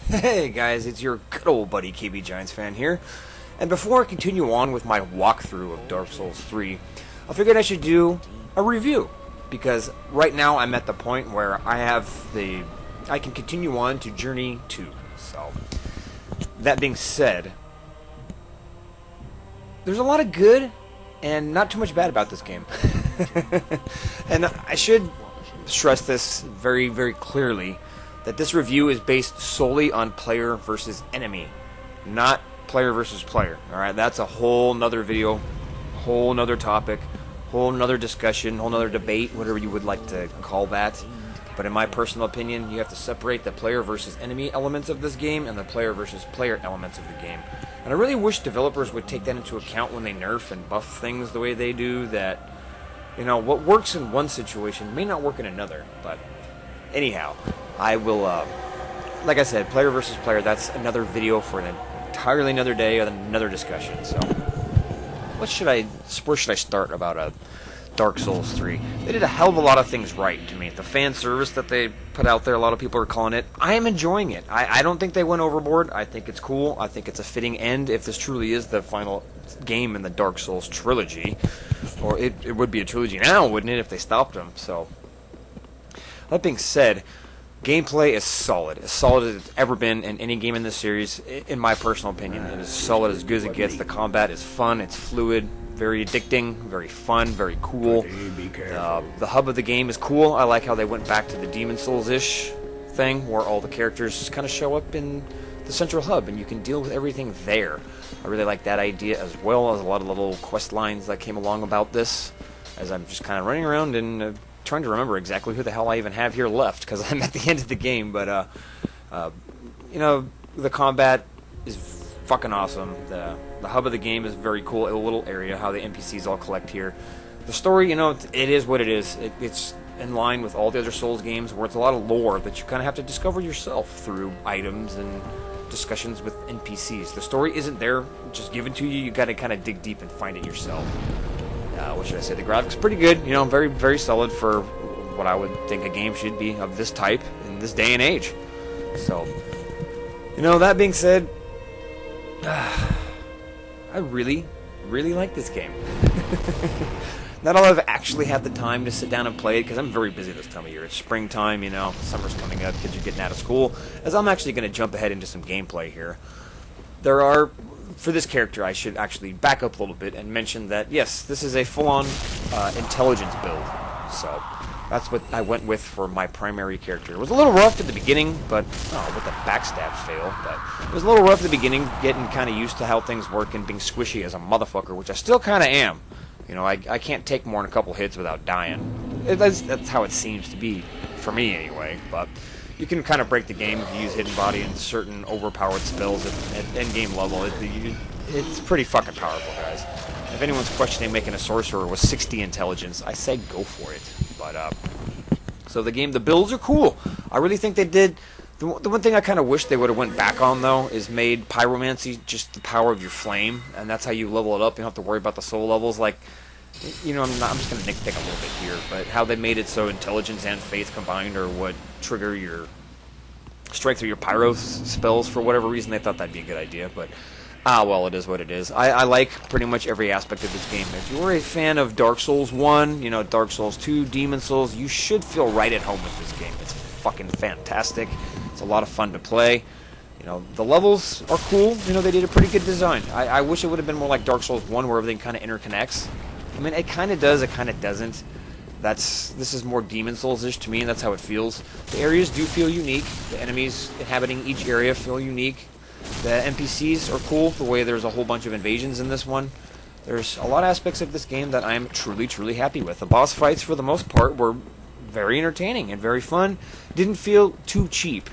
Hey guys, it's your good old buddy KBGiantsfan here, and before I continue on with my walkthrough of Dark Souls 3, I figured I should do a review, because right now I'm at the point where I can continue on to Journey 2, so, that being said, there's a lot of good and not too much bad about this game, and I should stress this very, very clearly, that this review is based solely on player versus enemy, not player versus player. Alright, that's a whole nother video, whole nother topic, whole nother discussion, whole nother debate, whatever you would like to call that. But in my personal opinion, you have to separate the player versus enemy elements of this game and the player versus player elements of the game. And I really wish developers would take that into account when they nerf and buff things the way they do, that, you know, what works in one situation may not work in another. But anyhow, I will, like I said, player versus player, that's another video for an entirely another day, another discussion. So, where should I start about Dark Souls 3? They did a hell of a lot of things right to me. The fan service that they put out there, a lot of people are calling it. I am enjoying it. I don't think they went overboard. I think it's cool. I think it's a fitting end if this truly is the final game in the Dark Souls trilogy. Or it would be a trilogy now, wouldn't it, if they stopped them? So, that being said, gameplay is solid as it's ever been in any game in this series, in my personal opinion. It is solid, as good as it gets. The combat is fun, it's fluid, very addicting, very fun, very cool. The hub of the game is cool. I like how they went back to the Demon Souls-ish thing, where all the characters kind of show up in the central hub, and you can deal with everything there. I really like that idea, as well as a lot of little quest lines that came along about this, as I'm just kind of running around and trying to remember exactly who the hell I even have here left, because I'm at the end of the game. But you know, the combat is fucking awesome. The hub of the game is very cool. A little area how the NPCs all collect here. The story, you know, it is what it is. It's in line with all the other Souls games, where it's a lot of lore that you kind of have to discover yourself through items and discussions with NPCs. The story isn't there just given to you. You got to kind of dig deep and find it yourself. What should I say? The graphics pretty good, you know, very, very solid for what I would think a game should be of this type in this day and age. So, you know, that being said, I really, really like this game. Not all I've actually had the time to sit down and play it, because I'm very busy this time of year. It's springtime, you know, summer's coming up, kids are getting out of school, as I'm actually going to jump ahead into some gameplay here. There are, for this character, I should actually back up a little bit and mention that, yes, this is a full-on intelligence build. So, that's what I went with for my primary character. It was a little rough at the beginning, but, with the backstab fail, but it was a little rough at the beginning, getting kind of used to how things work and being squishy as a motherfucker, which I still kind of am. You know, I can't take more than a couple hits without dying. That's how it seems to be, for me anyway, but you can kind of break the game if you use Hidden Body and certain overpowered spells at endgame level. It's pretty fucking powerful, guys. If anyone's questioning making a sorcerer with 60 intelligence, I say go for it. But, so the builds are cool. I really think they did. The one thing I kind of wish they would have went back on, though, is made pyromancy just the power of your flame, and that's how you level it up. You don't have to worry about the soul levels. Like, you know, I'm just going to nitpick a little bit here, but how they made it so intelligence and faith combined are what trigger your strike through your pyro spells. For whatever reason, they thought that'd be a good idea, but well, it is what it is. I like pretty much every aspect of this game. If you're a fan of Dark Souls 1, you know, Dark Souls 2, Demon Souls, you should feel right at home with this game. It's fucking fantastic. It's a lot of fun to play. You know, the levels are cool. You know, they did a pretty good design. I wish it would have been more like Dark Souls 1, where everything kind of interconnects. I mean, it kind of does, it kind of doesn't. This is more Demon Souls-ish to me, and that's how it feels. The areas do feel unique. The enemies inhabiting each area feel unique. The NPCs are cool, the way there's a whole bunch of invasions in this one. There's a lot of aspects of this game that I'm truly, truly happy with. The boss fights, for the most part, were very entertaining and very fun. Didn't feel too cheap.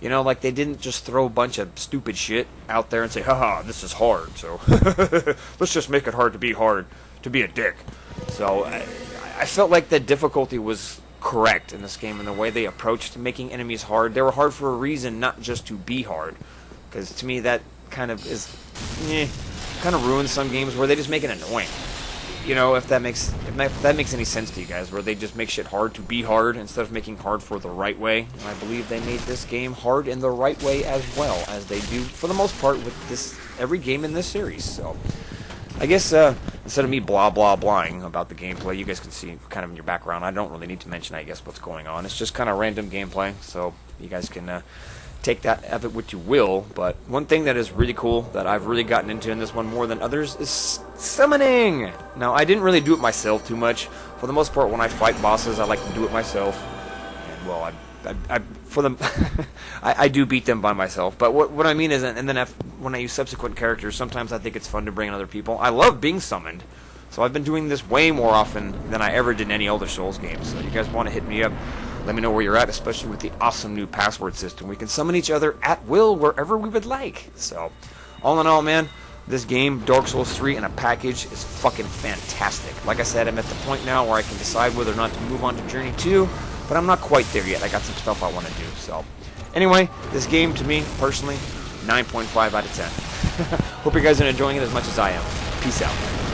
You know, like they didn't just throw a bunch of stupid shit out there and say, haha, this is hard, so let's just make it hard to be a dick. So I felt like the difficulty was correct in this game, and the way they approached making enemies hard. They were hard for a reason, not just to be hard. Because to me, that kind of is, kind of ruins some games where they just make it annoying. you know, if that makes any sense to you guys, where they just make shit hard to be hard instead of making hard for the right way. And I believe they made this game hard in the right way as well, as they do for the most part with this every game in this series. So I guess instead of me blah blah blahing about the gameplay, you guys can see kind of in your background. I don't really need to mention, I guess, what's going on. It's just kind of random gameplay, so you guys can take that of it what you will. But one thing that is really cool that I've really gotten into in this one more than others is summoning. Now, I didn't really do it myself too much. For the most part, when I fight bosses, I like to do it myself. And well, I do beat them by myself. But what I mean is, and then when I use subsequent characters, sometimes I think it's fun to bring in other people. I love being summoned, so I've been doing this way more often than I ever did in any other Souls game. So you guys want to hit me up, let me know where you're at, especially with the awesome new password system. We can summon each other at will wherever we would like. So, all in all, man, this game, Dark Souls 3 in a package, is fucking fantastic. Like I said, I'm at the point now where I can decide whether or not to move on to Journey 2, but I'm not quite there yet. I got some stuff I want to do. So, anyway, this game, to me, personally, 9.5 out of 10. Hope you guys are enjoying it as much as I am. Peace out.